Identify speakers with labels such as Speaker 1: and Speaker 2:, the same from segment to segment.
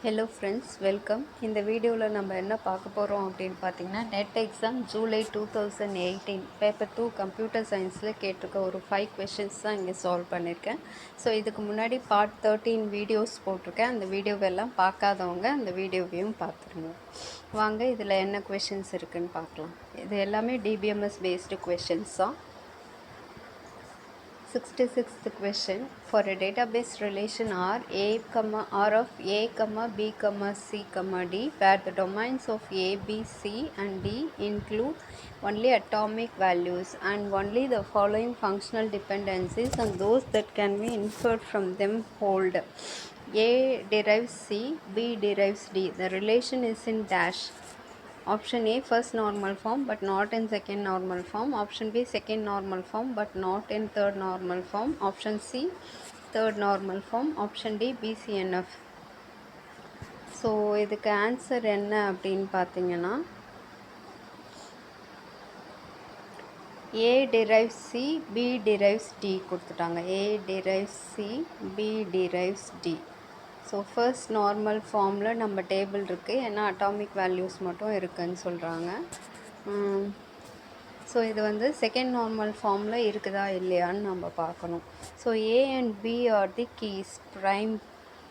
Speaker 1: Hello friends, welcome. இந்த வீடியோவில் நம்ம என்ன பார்க்க போகிறோம் அப்படின்னு பார்த்தீங்கன்னா, net exam July 2018 paper 2 computer சயின்ஸில் கேட்டிருக்க ஒரு 5 கொஷின்ஸ் தான் இங்கே சால்வ் பண்ணியிருக்கேன். ஸோ இதுக்கு முன்னாடி பார்ட் 13 வீடியோஸ் போட்டிருக்கேன். அந்த வீடியோவெல்லாம் பார்க்காதவங்க அந்த வீடியோவையும் பார்த்துருங்க. வாங்க இதில் என்ன கொஷின்ஸ் இருக்குதுன்னு பார்க்கலாம். இது எல்லாமே டிபிஎம்எஸ் பேஸ்டு கொஷின்ஸ் தான். 66th question. For a database relation R of A, B, C, D, where the domains of A, B, C and D include only atomic values and only the following functional dependencies and those that can be inferred from them hold. A derives C, B derives D. The relation is in dash. Option A, first normal form but not in second normal form. Option B, second normal form but not in third normal form. Option C, third normal form. Option D, BCNF. So இதுக்கு answer என்ன அப்படின்னு பார்த்தீங்கன்னா, A derives C, B derives D கொடுத்துட்டாங்க. A derives C, B derives D. So first normal ஃபார்மில் நம்ம table இருக்குது, ஏன்னா atomic values மட்டும் இருக்குதுன்னு சொல்கிறாங்க. ஸோ இது வந்து செகண்ட் நார்மல் ஃபார்மில் இருக்குதா இல்லையான்னு நம்ம பார்க்கணும். So A and B are the keys,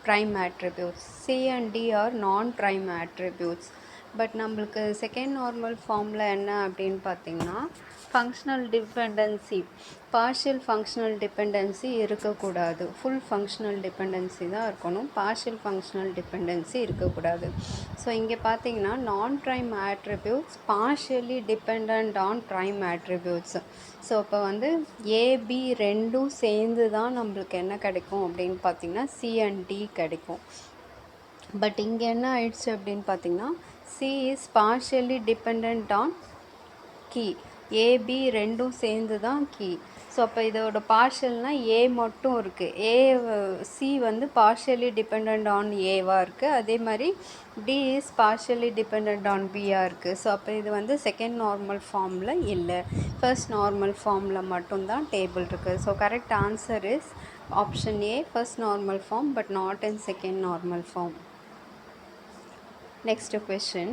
Speaker 1: prime attributes. C and D are non-prime attributes. But நம்மளுக்கு செகண்ட் நார்மல் ஃபார்மில் என்ன அப்படின்னு பார்த்திங்கன்னா, functional dependency, partial functional dependency இருக்கக்கூடாது. ஃபுல் ஃபங்க்ஷனல் டிபெண்டன்சி தான் இருக்கணும், பார்ஷியல் ஃபங்க்ஷனல் டிபெண்டன்சி இருக்கக்கூடாது. ஸோ இங்கே பார்த்தீங்கன்னா நான் prime attributes partially depend on prime attributes. So இப்போ வந்து ஏபி ரெண்டும் சேர்ந்து தான் நம்மளுக்கு என்ன கிடைக்கும் அப்படின்னு பார்த்திங்கன்னா சி அண்ட் டி கிடைக்கும். பட் இங்கே என்ன ஆயிடுச்சு அப்படின்னு பார்த்திங்கன்னா, C is partially dependent on key. AB ரெண்டும் சேர்ந்து தான் key. ஸோ அப்போ இதோட பார்ஷியல்னால் A மட்டும் இருக்குது. C வந்து partially dependent on Aவாக இருக்குது. அதே மாதிரி D is partially dependent on Bயாக இருக்குது. ஸோ அப்போ இது வந்து செகண்ட் நார்மல் ஃபார்மில் இல்லை, ஃபர்ஸ்ட் நார்மல் ஃபார்மில் மட்டும்தான் டேபிள் இருக்குது. So correct answer is option A, first normal form but not in second normal form. Next question.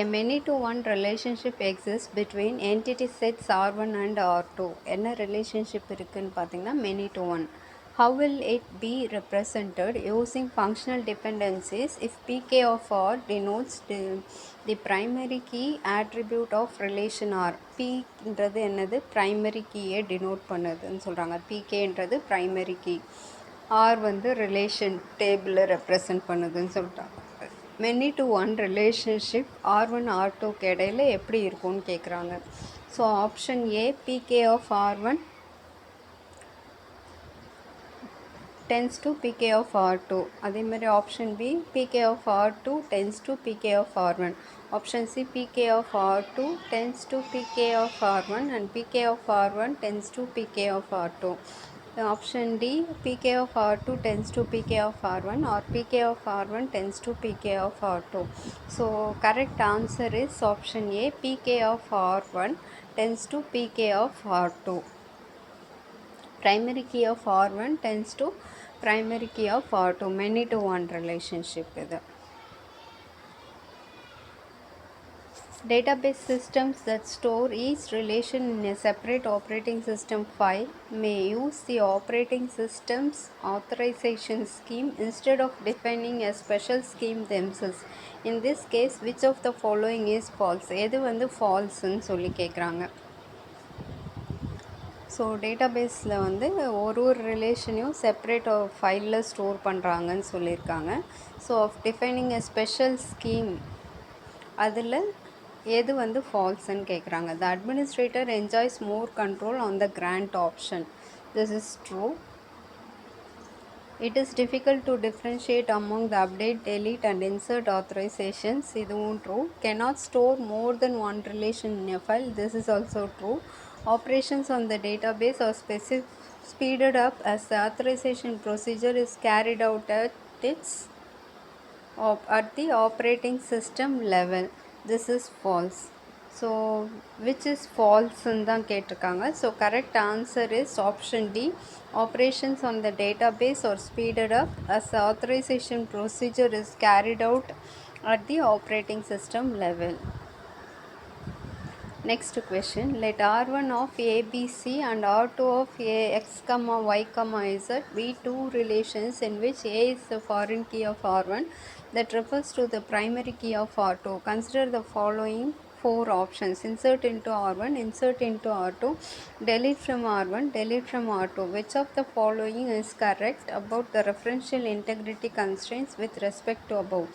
Speaker 1: A many-to-one relationship exists between entity sets R1 and R2. என்ன relationship இருக்குன்னு பார்த்தீங்கன்னா many-to-one. How will it be represented using functional dependencies if Pk of R denotes the primary key attribute of relation R? Pன்றது என்னது? primary key-யை denote பண்ணுதுன்னு சொல்கிறாங்க. Pkன்றது primary key, R வந்து relation table represent பண்ணுதுன்னு சொல்கிறாங்க. Many to one relationship R1 R2க்கு இடையில் எப்படி இருக்கும்னு கேட்குறாங்க. So option A, PK of R1 tends to PK of R2. அதேமாதிரி option B, PK of R2 tends to PK of R1. Option C, PK of R2 tends to PK of R1 and PK of R1 tends to PK of R2. Option D, Pk of R2 tends to Pk of R1 or Pk of R1 tends to Pk of R2. So correct answer is option A, Pk of R1 tends to Pk of R2. Primary key of R1 tends to primary key of R2. Many to one relationship இது. Database systems that store each relation in a separate operating system file may use the operating system's authorization scheme instead of defining a special scheme themselves. In this case, which of the following is false? எது வந்து ஃபால்ஸ்ன்னு சொல்லி கேட்குறாங்க. So டேட்டாபேஸில் வந்து ஒரு ரிலேஷனையும் separate ஃபைலில் store பண்ணுறாங்கன்னு சொல்லியிருக்காங்க. So of defining a special scheme, அதில் எது வந்து ஃபால்ஸ்ன்னு கேட்குறாங்க. The administrator enjoys more control on the grant option. This is true. It is difficult to differentiate among the update, delete and insert authorisations. இதுவும் true. cannot store more than one relation in a file. this is also true. Operations on the database are speeded up as the authorization procedure is carried out at the operating system level. This is false. So which is ஃபால்ஸ்ன்னு தான் கேட்டிருக்காங்க. So correct answer is option D. Operations on the database are speeded up as the authorization procedure is carried out at the operating system level. Next question, let R1 of ABC and R2 of X, Y, Z be two relations in which A is the foreign key of R1 that refers to the primary key of R2. Consider the following four options: insert into R1, insert into R2, delete from R1, delete from R2. Which of the following is correct about the referential integrity constraints with respect to above?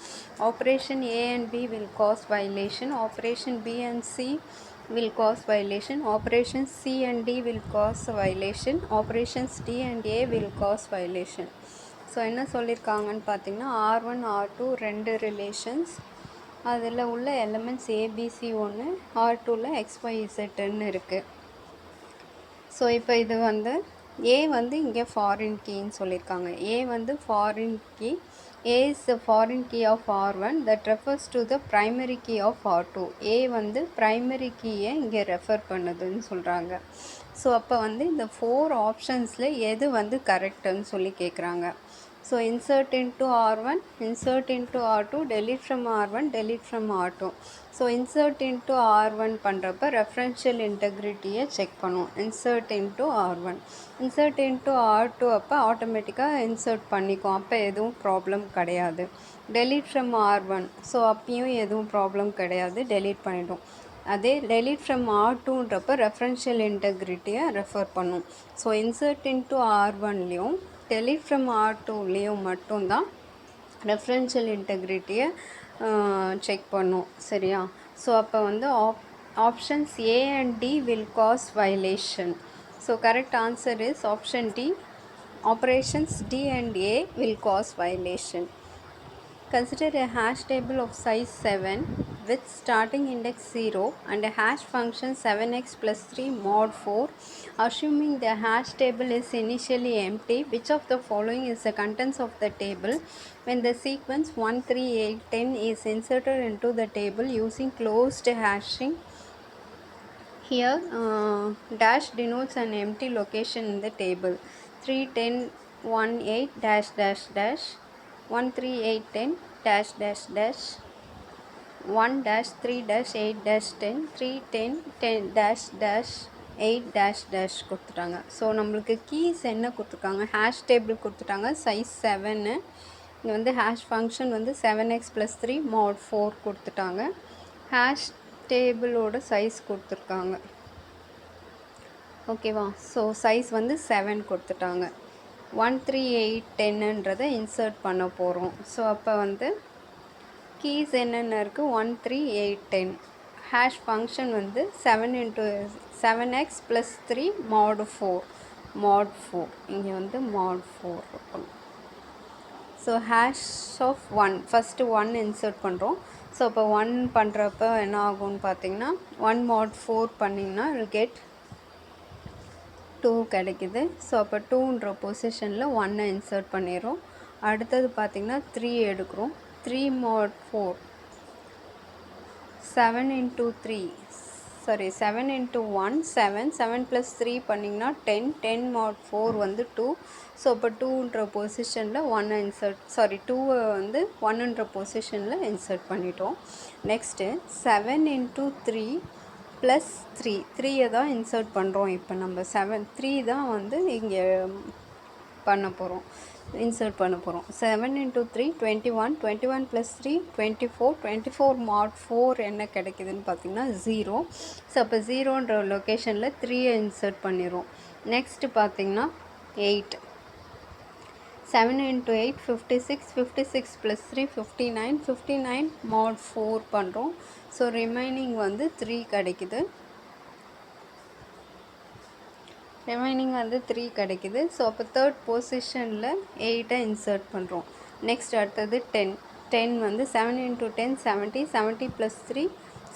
Speaker 1: Operation A and B will cause violation. Operation B and C will cause violation. Operations C and D will cause violation. Operations D and A will cause violation. So என்ன சொல்லியிருக்காங்கன்னு பார்த்தீங்கன்னா, R1 R2 ரெண்டு relations, அதில் உள்ள elements ABC ஒன்று, R2ல் XYZன்னு இருக்குது. So இப்போ இது வந்து ஏ வந்து இங்கே ஃபாரின் கீன்னு சொல்லியிருக்காங்க. ஏ வந்து foreign key. A is the foreign key of R1 that refers to the primary key of R2. A வந்து primary key-யை இங்கே ரெஃபர் பண்ணுதுன்னு சொல்கிறாங்க. ஸோ அப்போ வந்து இந்த 4 ஆப்ஷன்ஸில் எது வந்து கரெக்டுன்னு சொல்லி கேட்குறாங்க. So insert into R1, insert into R2, delete from R1, delete from R2. So insert into R1 பண்ணுறப்ப ரெஃபரன்ஷியல் இன்டெக்ரிட்டியை செக் பண்ணும். insert into R1, insert into R2 அப்போ ஆட்டோமேட்டிக்காக insert பண்ணிக்கும், அப்போ எதுவும் ப்ராப்ளம் கிடையாது. delete from R1, ஸோ அப்பயும் எதுவும் ப்ராப்ளம் கிடையாது, delete பண்ணிடும். அதே delete from R2ன்றப்போ ரெஃபரன்ஷியல் இன்டெக்ரிட்டியை ரெஃபர் பண்ணும். ஸோ insert into R1லேயும் delete from R2லேயும் மட்டும்தான் ரெஃபரன்ஷியல் இன்டெக்ரிட்டியை செக் பண்ணும். சரியா? ஸோ அப்போ வந்து options A and D will cause violation. So correct answer is option D. Operations D and A will cause violation. Consider a hash table of size 7 with starting index 0 and a hash function 7x plus 3 mod 4. Assuming the hash table is initially empty, which of the following is the contents of the table when the sequence 1, 3, 8, 10 is inserted into the table using closed hashing? Here dash denotes an empty location in the table. 3, 10, 1, 8 dash dash dash, 1, 3, 8, 10 dash dash dash, 1 dash 3 dash 8 dash 10, 3, 10, 10 dash dash 8 dash dash கொடுத்துட்டாங்க. So நம்மளுக்கு keys என்ன கொடுத்துருக்காங்க, hash table கொடுத்துட்டாங்க size 7. இங்கே வந்து hash function வந்து 7x + 3 mod 4 கொடுத்துட்டாங்க. Hash டேபிளோட size கொடுத்துருக்காங்க. ஓகேவா? ஸோ சைஸ் வந்து 7 கொடுத்துட்டாங்க. 1, 3, 8, 10ன்றதை இன்சர்ட் பண்ண போகிறோம். ஸோ அப்போ வந்து கீஸ் என்னென்ன இருக்குது, 1, 3, 8, 10. ஹேஷ் ஃபங்க்ஷன் வந்து 7x + 3 mod 4. இங்கே வந்து mod 4 இருக்கணும். So hash of 1 first 1 insert பண்ணுறோம். ஸோ அப்போ 1 பண்ணுறப்ப என்ன ஆகும்னு பார்த்தீங்கன்னா, 1 mod 4 பண்ணிங்கன்னா get 2 கிடைக்குது. ஸோ அப்போ 2ன்ற பொசிஷனில் 1 இன்சர்ட் பண்ணிடுறோம். அடுத்தது பார்த்திங்கன்னா 3 எடுக்கிறோம். 3 mod 4, 7 into 1 7 + 3 பண்ணிங்கன்னா 10 mod 4 வந்து 2. ஸோ அப்போ 2ன்ற பொசிஷனில் 2வை வந்து 1ன்ற பொசிஷனில் இன்சர்ட் பண்ணிட்டோம். நெக்ஸ்ட்டு 7 into 3 + 3யை தான் இன்சர்ட் பண்ணுறோம். இப்போ நம்ம 3 தான் வந்து இங்கே இன்சர்ட் பண்ண போகிறோம். 7 into 3 21, 21 + 3 24 mod 4 என்ன கிடைக்குதுன்னு பார்த்தீங்கன்னா 0. ஸோ அப்போ 0ன்ற லொக்கேஷனில் 3யை இன்சர்ட் பண்ணிடுறோம். நெக்ஸ்ட்டு பார்த்தீங்கன்னா 8, 7 into 8 56, 56 + 3 59 mod 4 பண்ணுறோம். ஸோ ரிமைனிங் வந்து 3 கிடைக்குது. ஸோ அப்போ தேர்ட் பொசிஷனில் 8ஐ இன்சர்ட் பண்ணுறோம். நெக்ஸ்ட் அடுத்தது 10 வந்து 7 into 10 70 + 3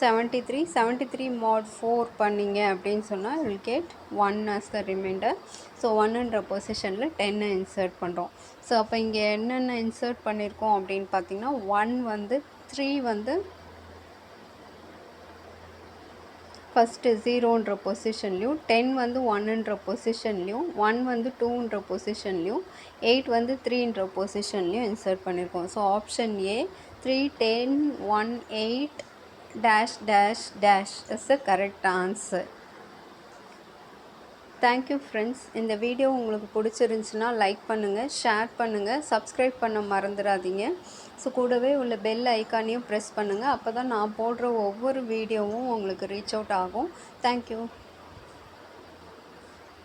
Speaker 1: 73 mod 4 பண்ணிங்க அப்படின்னு சொன்னால் will get 1 as the remainder. So 1ன்ற பொசிஷனில் 10ஐ இன்சர்ட் பண்ணுறோம். ஸோ அப்போ இங்கே என்னென்ன இன்சர்ட் பண்ணியிருக்கோம் அப்படின்னு பார்த்தீங்கன்னா 1 வந்து 3 வந்து ஃபஸ்ட்டு 0ன்ற பொசிஷன்லையும் 10 வந்து 1ன்ற பொசிஷன்லையும் 1 வந்து 2ன்ற பொசிஷன்லையும் 8 வந்து 3ன்ற பொசிஷன்லையும் இன்சர்ட் பண்ணியிருக்கோம். So option A 3 10 1 8 dash dash dash is the correct answer. Thank you friends. இந்த வீடியோ உங்களுக்கு பிடிச்சிருந்துச்சுன்னா லைக் பண்ணுங்கள், ஷேர் பண்ணுங்கள், சப்ஸ்கிரைப் பண்ண மறந்துடாதீங்க. ஸோ கூடவே உள்ள பெல் ஐக்கானையும் ப்ரெஸ் பண்ணுங்கள். அப்போ தான் நான் போடுற ஒவ்வொரு வீடியோவும் உங்களுக்கு ரீச் அவுட் ஆகும். தேங்க்யூ.